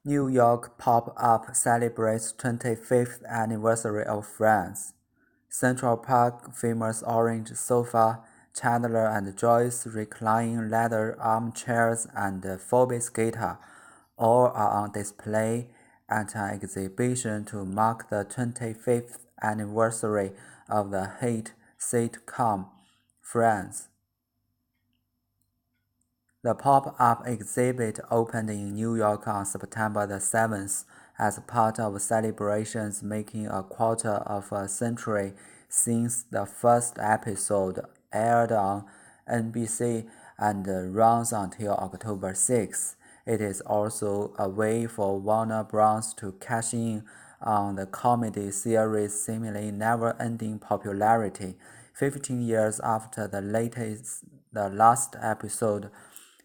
New York pop-up celebrates 25th anniversary of Friends. Central Park famous orange sofa, Chandler and Joyce reclining leather armchairs, and Phoebe's guitar all are on display at an exhibition to mark the 25th anniversary of the hit sitcom Friends. The pop-up exhibit opened in New York on September the 7th as part of celebrations making a quarter of a century since the first episode aired on NBC and runs until October 6. It is also a way for Warner Bros. To cash in on the comedy series' seemingly never-ending popularity. 15 years after the last episode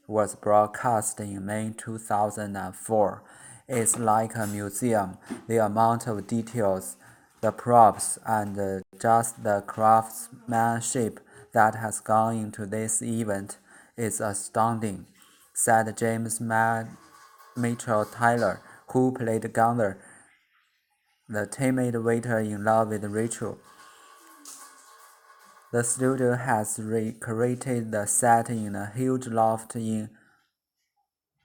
was broadcast in May 2004. It's like a museum. The amount of details, the props, and just the craftsmanship that has gone into this event is astounding, said James Mitchell Tyler, who played Gunther, the timid waiter in Love with Rachel. The studio has recreated the set in a huge loft in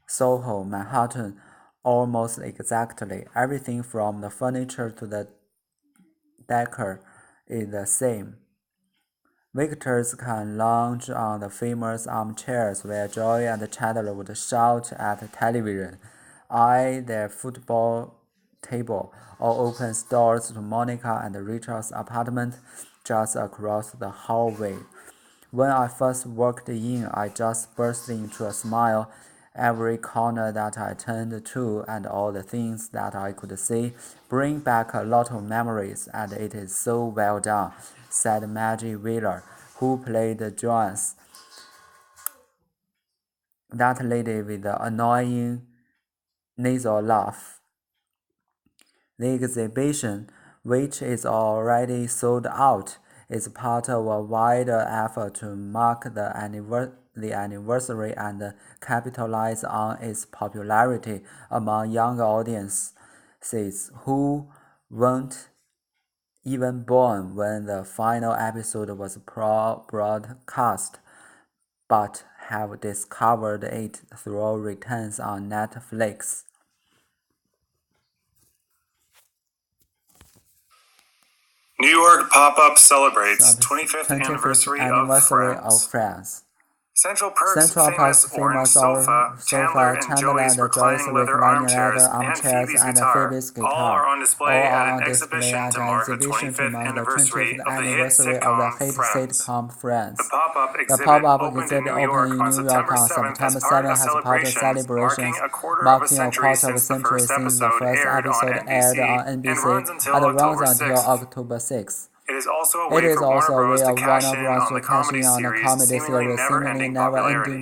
Soho, Manhattan, almost exactly. Everything from the furniture to the decor is the same. Visitors can lounge on the famous armchairs where Joy and Chandler would shout at television, eye their football table, or open doors to Monica and Rachel's apartment just across the hallway. When I first walked in, I just burst into a smile. Every corner that I turned to and all the things that I could see bring back a lot of memories, and it is so well done, said Maggie Wheeler, who played Joyce, that lady with the annoying nasal laugh. The exhibition, which is already sold out, is part of a wider effort to mark the anniversary and capitalize on its popularity among younger audiences who weren't even born when the final episode was broadcast, but have discovered it through returns on Netflix. New York pop-up celebrates 25th anniversary of Friends. Central Park's famous orange sofa, Chandler and Joey's reclining leather armchairs, and Phoebe's guitar, all are on display at an exhibition to mark the 25th anniversary of the hit sitcom Friends. The pop-up exhibit opened in New York on September 7th as part of celebrations marking a quarter of a century since the first episode aired on NBC and runs until October 6th. It is also a way for Warner Bros. To cash in on the comedy series' seemingly never-ending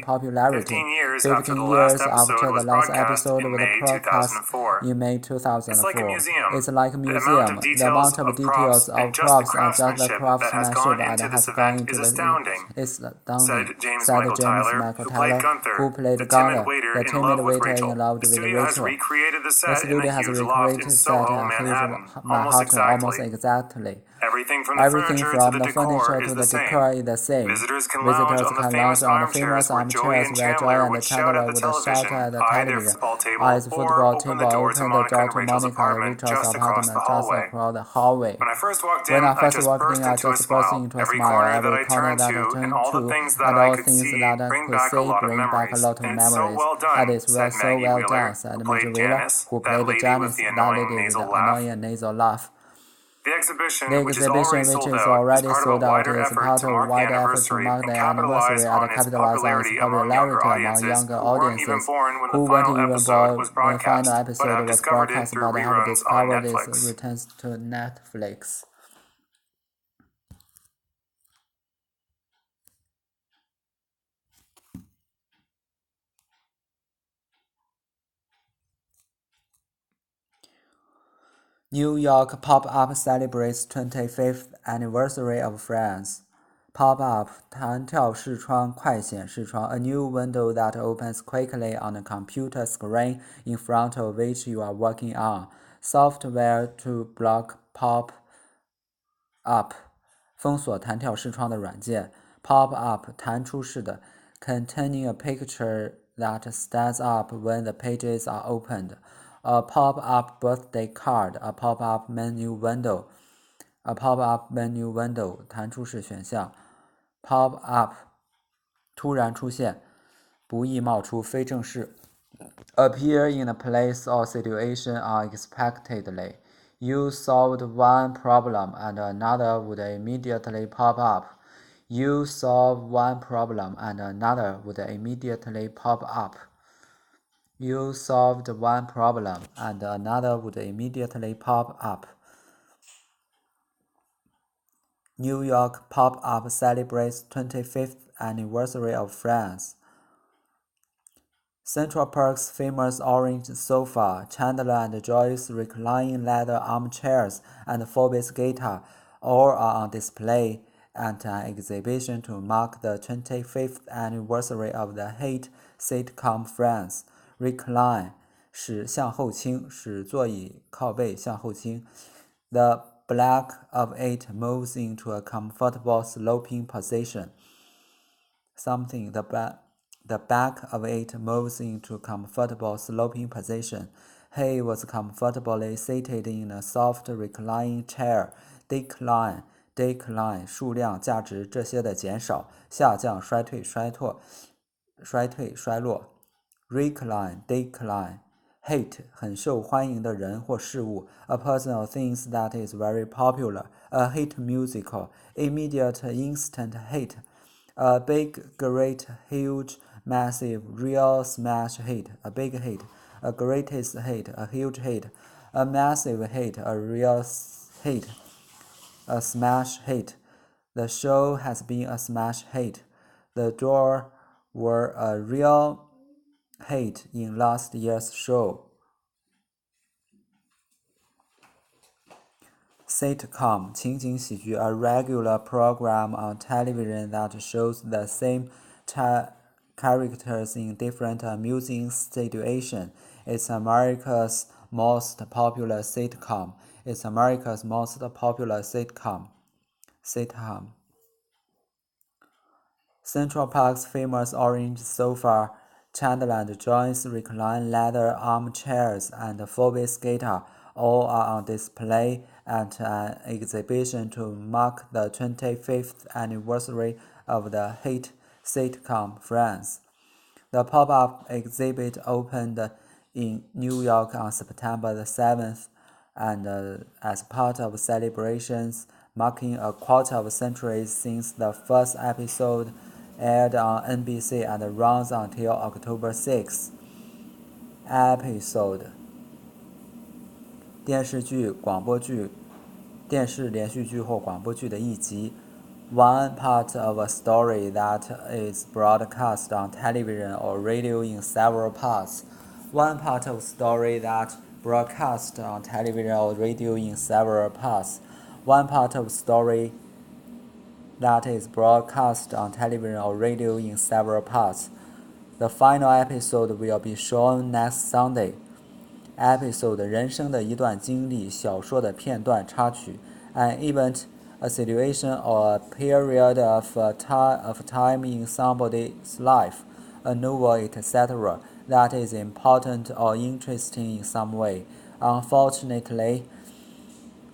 popularity. 15 years after the last episode was broadcast in May 2004. It's like a museum. The amount of details, of props, and just the craftsmanship that has gone into this event is astounding, said James Michael Tyler, who played Gunther, the timid waiter in Love with Rachel. The studio has recreated the set in Manhattan almost exactly. Everything from the furniture to the decor is the same. Visitors can lounge on the famous armchairs where Joey and Chandler would shout at the television, eye their football table, or open the door to Monica and Rachel's apartment just across the hallway. When I first walked in, I just burst into a smile. Every corner that I turned to and all the things that I could see bring back a lot of memories. And it's so well done, said Maggie Wheeler, who played Janice, that lady with the annoying nasal laugh. The exhibition, which is already sold out, is part of a wider effort to mark the anniversary and capitalize on its popularity among younger audiences who weren't even born when the final episode was broadcast but have discovered its returns to Netflix. New York pop-up celebrates 25th anniversary of Friends. Pop-up 弹跳视窗快显示窗 A new window that opens quickly on a computer screen in front of which you are working on. Software to block pop-up 封锁弹跳视窗的软件 Pop-up 弹出式的 Containing a picture that stands up when the pages are opened. A pop-up birthday card, a pop-up menu window, a pop-up menu window 弹出式选项 Pop-up 突然出现，不易冒出，非正式 Appear in a place or situation unexpectedly. You solved one problem and another would immediately pop up. You solve one problem and another would immediately pop up. You solved one problem and another would immediately pop up. New York pop-up celebrates 25th anniversary of France. Central Park's famous orange sofa, Chandler and Joy's reclining leather armchairs, and Phoebe's guitar all are on display at an exhibition to mark the 25th anniversary of the hit sitcom Friends. Recline 使向后倾，使座椅靠背向后倾。The back of it moves into a comfortable sloping position. The back of it moves into a comfortable sloping position. He was comfortably seated in a soft reclining chair. Decline, 数量、价值这些的减少、下降、衰退、衰落。Decline, hate 很受欢迎的人或事物 a person or things that is very popular, a hit musical, immediate instant hit, a big, great, huge, massive, real smash hit, a big hit, a greatest hit, a huge hit, a massive hit, a real hit, a smash hit. The show has been a smash hit. The Doors were a real hit in last year's show. Sitcom 情景喜剧 a regular program on television that shows the same characters in different amusing situations. It's America's most popular sitcom. It's America's most popular sitcom. Central Park's famous orange sofa, Chandler and Joy's reclined leather armchairs, and Phoebe's guitar all are on display at an exhibition to mark the 25th anniversary of the hit sitcom Friends. The pop-up exhibit opened in New York on September the 7th, and as part of celebrations marking a quarter of a century since the first episode aired on NBC and runs until October 6th. Episode 电视剧、广播剧、电视连续剧或广播剧的一集。One part of a story that is broadcast on television or radio in several parts. One part of a story that broadcast on television or radio in several parts. One part of a story that is broadcast on television or radio in several parts. The final episode will be shown next Sunday. Episode 人生的一段经历，小说的片段插曲 An event, a situation or a period of time in somebody's life, a novel, etc. that is important or interesting in some way. Unfortunately,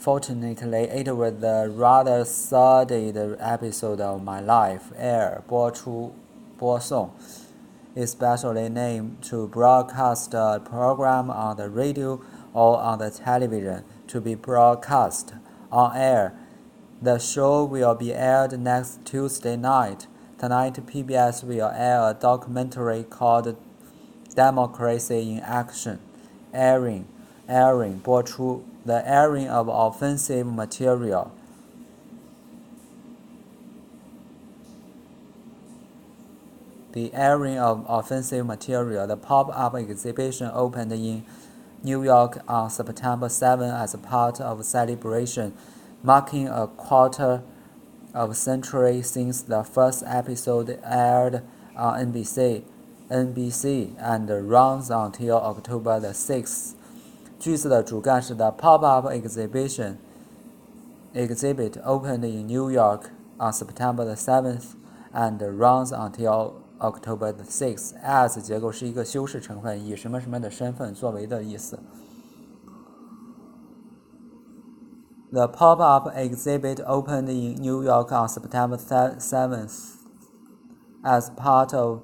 it was the rather sordid episode of my life. Air 播送 especially named to broadcast a program on the radio or on the television to be broadcast on air. The show will be aired next Tuesday night. Tonight, PBS will air a documentary called Democracy in Action. Airing 播出 The airing of offensive material. The airing of offensive material. The pop-up exhibition opened in New York on September 7 as part of a celebration marking a quarter of century since the first episode aired on NBC and runs until October the 6th. 句子的主干是 The pop-up exhibit opened in New York on September the 7th and runs until October the 6th. As 结构是一个修饰成分，以什么什么的身份作为的意思。The pop-up exhibit opened in New York on September 7th as part of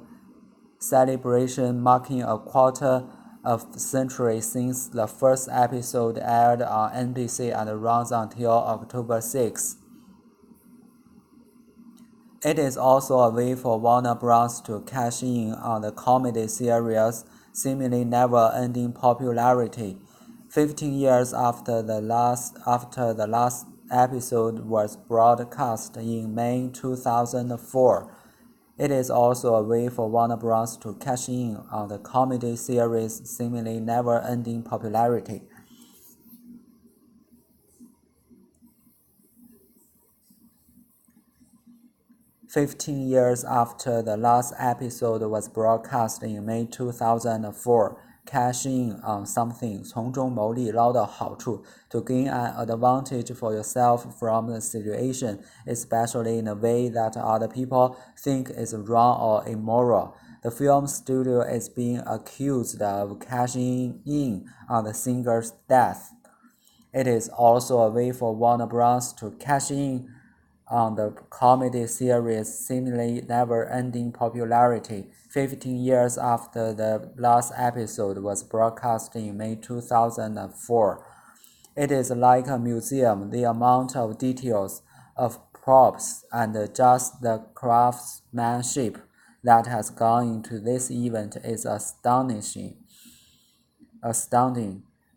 celebration marking a quarter of a century since the first episode aired on NBC and runs until October 6th. It is also a way for Warner Bros. To cash in on the comedy series' seemingly never-ending popularity. 15 years after the last episode was broadcast in May 2004, it is also a way for Warner Bros. To cash in on the comedy series' seemingly never-ending popularity. "15 years after the last episode was broadcast in May 2004, cash in on something 从中牟利捞到好处 to gain an advantage for yourself from the situation, especially in a way that other people think is wrong or immoral. The film studio is being accused of cashing in on the singer's death. It is also a way for Warner Bros. To cash in on the comedy series' seemingly never-ending popularity 15 years after the last episode was broadcast in May 2004. It is like a museum. The amount of details, of props, and just the craftsmanship that has gone into this event is astounding,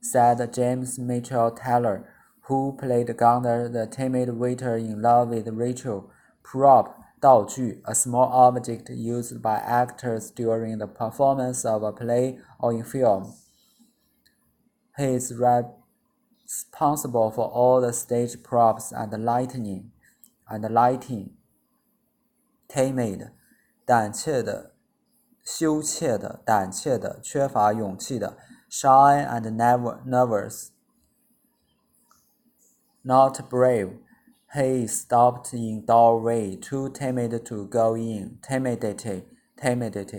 said James Mitchell Taylor, who played Gunnar, the timid waiter in Love with Rachel. Prop, 道具, a small object used by actors during the performance of a play or in film. He is responsible for all the stage props and lighting. Timid, 胆怯的，羞怯的，胆怯的，缺乏勇气的。Shy and nervous.Not brave. He stopped in doorway, too timid to go in. Timidity.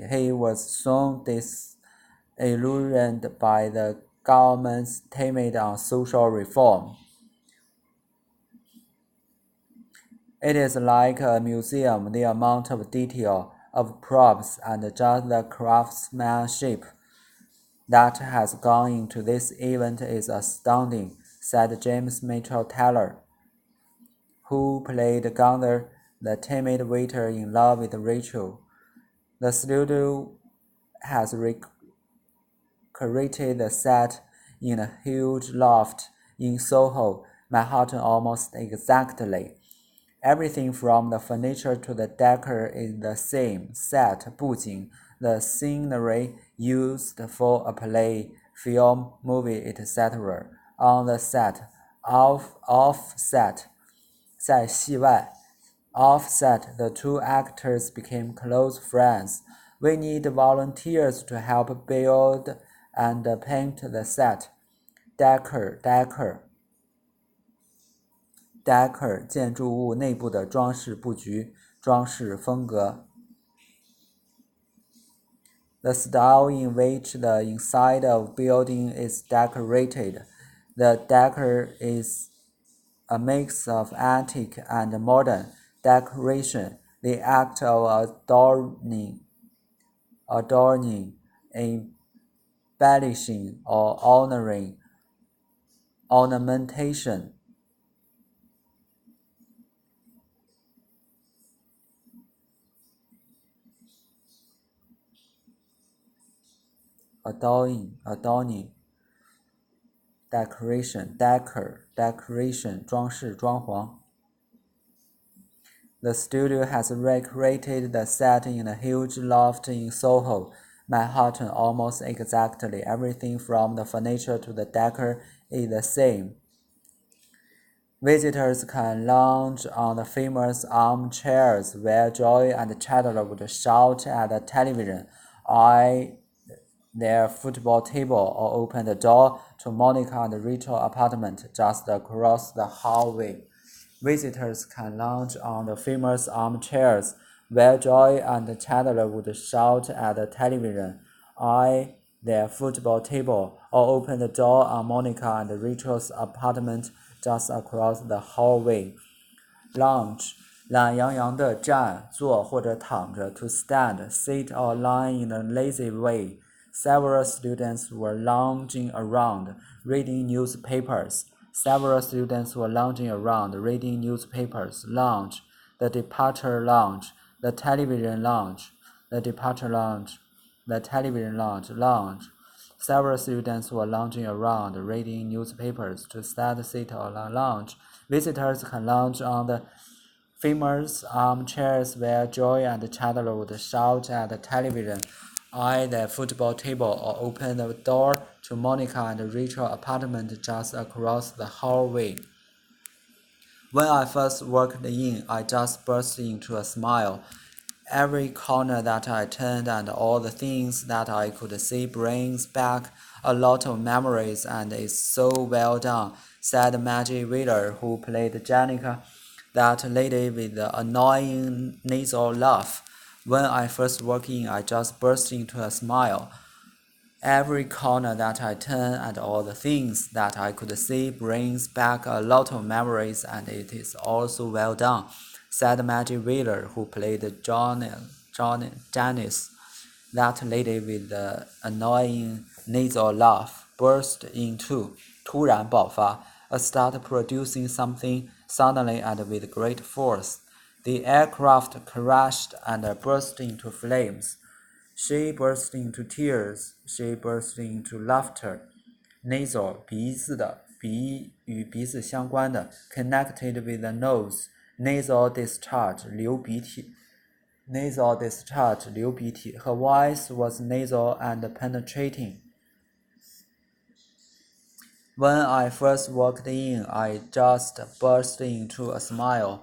He was soon disillusioned by the government's timid on social reform. It is like a museum. The amount of detail, of props, and just the craftsmanship that has gone into this event is astounding, said James Mitchell Taylor, who played Gunnar, the timid waiter in Love with Rachel. The studio has recreated the set in a huge loft in Soho, Manhattan almost exactly. Everything from the furniture to the decor is the same. Set, 布景, the scenery used for a play, film, movie, etc. On the set, off-set, 在戏外 Off-set, the two actors became close friends. We need volunteers to help build and paint the set. Decor, 建筑物内部的装饰布局、装饰风格。The style in which the inside of building is decorated. The decor is a mix of antique and modern decoration, the act of adorning, embellishing, or honoring, ornamentation. Adorning, decoration, decoration, 装饰装潢。The studio has recreated the set in a huge loft in Soho, Manhattan almost exactly. Everything from the furniture to the decor is the same. Visitors can lounge on the famous armchairs where Joy and Chandler would shout at the television, eye their football table, or open the door to Monica and Rachel's apartment just across the hallway. Visitors can lounge on the famous armchairs where Joy and Chandler would shout at the television, eye their football table, or open the door on Monica and Rachel's apartment just across the hallway. Lounge, 懒洋洋的站、坐或者躺着 to stand, sit or lie in a lazy way. Several students were lounging around, reading newspapers. Several students were lounging around, reading newspapers. Lounge, the departure lounge, the television lounge, the departure lounge, the television lounge, lounge. Several students were lounging around, reading newspapers. To stand, sit, or lounge. Visitors can lounge on the famous armchairs where Joy and Chandler would shout at the television, eye the football table, or open the door to Monica and Rachel's apartment just across the hallway. When I first walked in, I just burst into a smile. Every corner that I turned and all the things that I could see brings back a lot of memories and is so well done, said Maggie Wheeler, who played Janica, that lady with the annoying nasal laugh. When I first walked in, I just burst into a smile. Every corner that I turn and all the things that I could see brings back a lot of memories and it is also well done, said Maggie Wheeler, who played Janice. That lady with the annoying nasal laugh burst into 突然爆发 start producing something suddenly and with great force. The aircraft crashed and burst into flames. She burst into tears. She burst into laughter. Nasal 鼻子的，鼻与鼻子相关的 connected with the nose. Nasal discharge 流鼻涕。Nasal discharge 流鼻涕。Her voice was nasal and penetrating. When I first walked in, I just burst into a smile.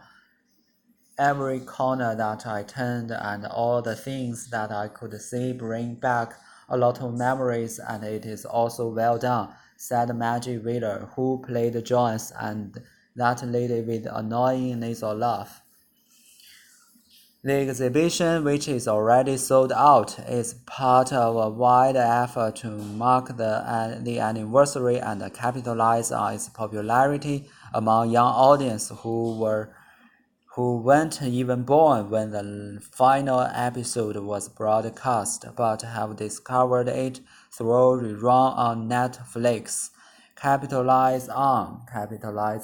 Every corner that I turned and all the things that I could see bring back a lot of memories and it is also well done, said Maggie Wheeler, who played Joyce and that lady with annoying nasal laugh. The exhibition, which is already sold out, is part of a wide effort to mark the anniversary and capitalize on its popularity among young audiences who weren't even born when the final episode was broadcast, but have discovered it through rerun on Netflix. Capitalize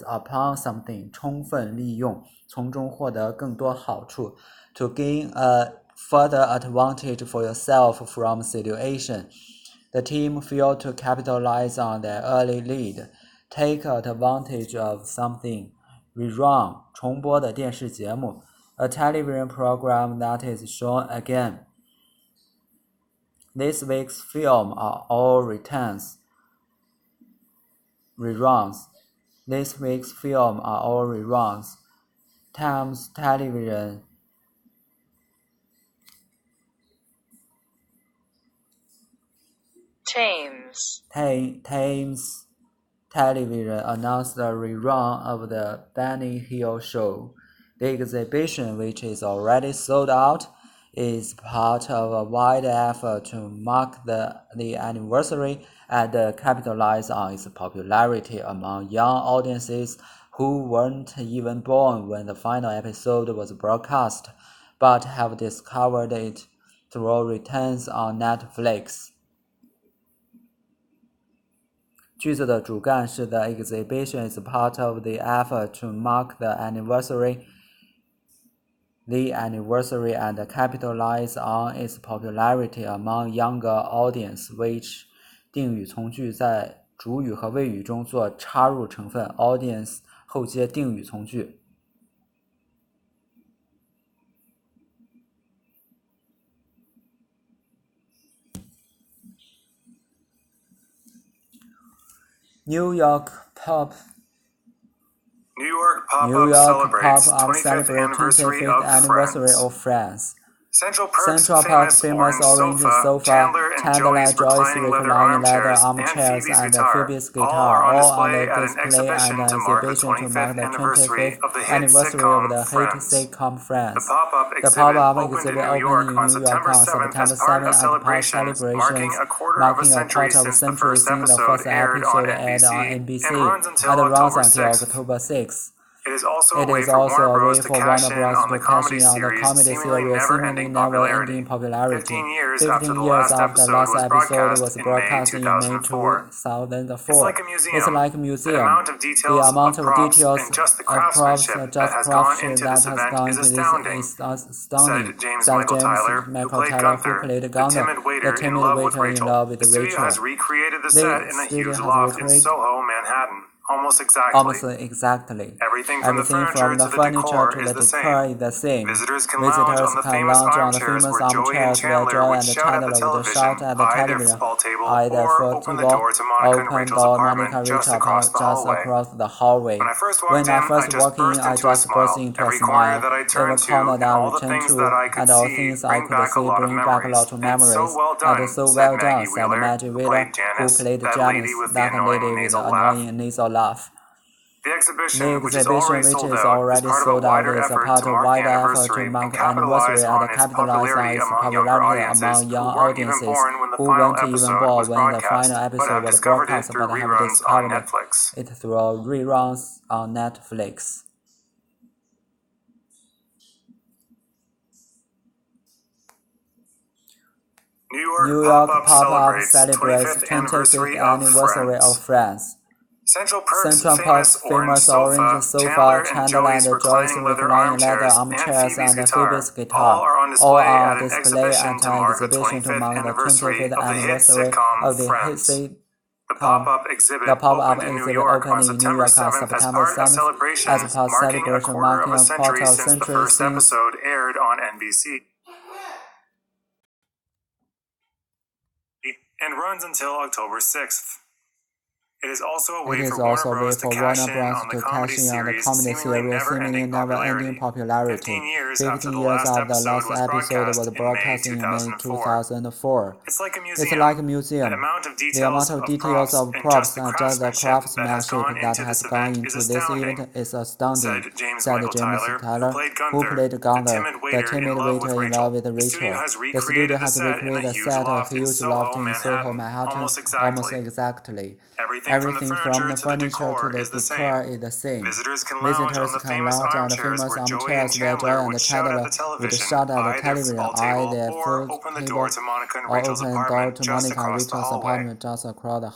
upon something, 充分利用，从中获得更多好处。To gain a further advantage for yourself from situation. The team failed to capitalize on their early lead. Take advantage of something. Rerun 重播的电视节目 a television program that is shown again. This week's film are all reruns. This week's film are all reruns. Times Television Thames Television announced a rerun of the Benny Hill Show. The exhibition, which is already sold out, is part of a wide effort to mark the anniversary and capitalize on its popularity among young audiences who weren't even born when the final episode was broadcast, but have discovered it through returns on Netflix. 句子的主干是 The exhibition is part of the effort to mark the anniversary and capitalize on its popularity among younger audience, which 定语从句在主语和谓语中做插入成分 audience 后接定语从句。New York pop New York New pop-up York celebrates pop-up 25th celebrates anniversary 25th anniversary of of Friends. Central Central Park's Park's famous orange sofa, Chandler and Joyce's Joyce's reclining leather armchairs, Phoebe's and guitar, Phoebe's all guitar, are on all on display the at an display exhibition and to mark the exhibition to mark 25th the anniversary 25th of the hit anniversary of the sitcom hit Friends. sitcom Friends. The pop-up The exhibit pop-up opened exhibit in New opened York in on New York September on 7th September as part 7th of as part of marking celebrations, a quarter of a marking a century quarter of a since the century first since the episode first aired on episode aired on NBC NBC, and runs until and runs October until 6th. October 6th. It is also It a way is for also Warner a Bros. way to for cash Warner in Bros. on to the cash comedy in on the series' comedy seemingly series' seemingly never-ending never-ending popularity. popularity. 15 years 15 years after the last episode was in May broadcast in May 2004. 2004. It's like a It's museum. like a The museum. amount of The details, amount of details and just the of props, craftsmanship just that has craftsmanship that has gone into this astounding, is astounding. said James Said Michael James Tyler, Michael who Tyler, played who played the Gunther, timid the waiter timid in love with waiter in Rachel. love with The studio has Rachel. recreated the The set in a studio huge has loft in recreated Soho, Manhattan. Almost almost exactly. exactly. Everything from Everything from the furniture to the decor is the same. Visitors can Visitors lounge on the can famous lounge on the armchairs famous where Joey and armchairs where Chandler Joy would and shout at the Chandler would shout television, at the eye their television, football table, either or for open the door to Monica and open Rachel's door, apartment Monica just Rachel across the just hallway. across the hallway. When I first When I first walked in, I just burst into a Every corner smile. that I Every turned to, corner and that I all the returned things to, that I could and all see things I bring could back a see lot of bring back a lot memories. of And memories. so well And done, so said well Maggie done, said Wheeler, Maggie who Wheeler, played who Janice, played that Janice, lady with the that annoying lady with the nasal laugh. annoying nasal laugh. The The exhibition, which is exhibition, already which sold is out, is already part of a sold out, wider is a effort part to of mark the wider effort to anniversary mark and the anniversary capitalize and on its capitalize on popularity its among younger popularity audiences among who young weren't even audiences born when the who final weren't even episode born was when the broadcast, final but episode have was discovered it broadcast, through but have reruns on discovered Netflix. it through reruns on Netflix. New New York York pop-up pop-up celebrates celebrates 25th anniversary of Friends. Central Park's Central Park's famous famous orange sofa, Chandler and Joyce's reclining leather armchairs, and Phoebe's guitar, all are on display at an exhibition to mark the 25th anniversary of the hit sitcom. The pop-up exhibit opened in New York on September 7th as part of celebrations marking a quarter of a century since the first episode aired on NBC. And runs until October 6th. It is also a way for Warner Bros. to cash in on the comedy series' seemingly never-ending popularity. 15 years after the last episode was broadcast in May 2004. It's like a museum. The amount of details of props and just the craftsmanship that has gone into this event is astounding, said James Tyler, who played Gunther, the timid waiter in love with Rachel. The studio has recreated the set of huge loft in Soho, Manhattan, almost exactly. Everything from the furniture to the decor is the same. Visitors can lounge on the famous armchairs where Joey and Chandler would shout at the television, eye their football table, or open the door to Monica and Rachel's apartment just across the hallway. When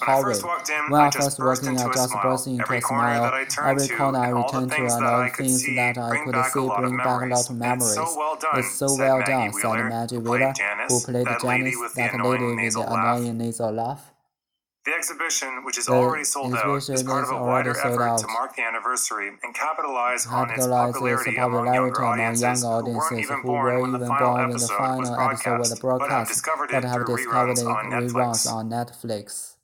I first walked in, I just burst into a smile. Every corner that I turned to, and all the things that I could see bring back a lot of memories. It's so well done, said Maggie Wheeler, who played Janice, that lady with the annoying nasal laugh. The exhibition, which is already sold out, is part of a wider effort to mark the anniversary and capitalize on its popularity among younger audiences who weren't even born when the final episode was broadcast, but have discovered it through reruns on Netflix.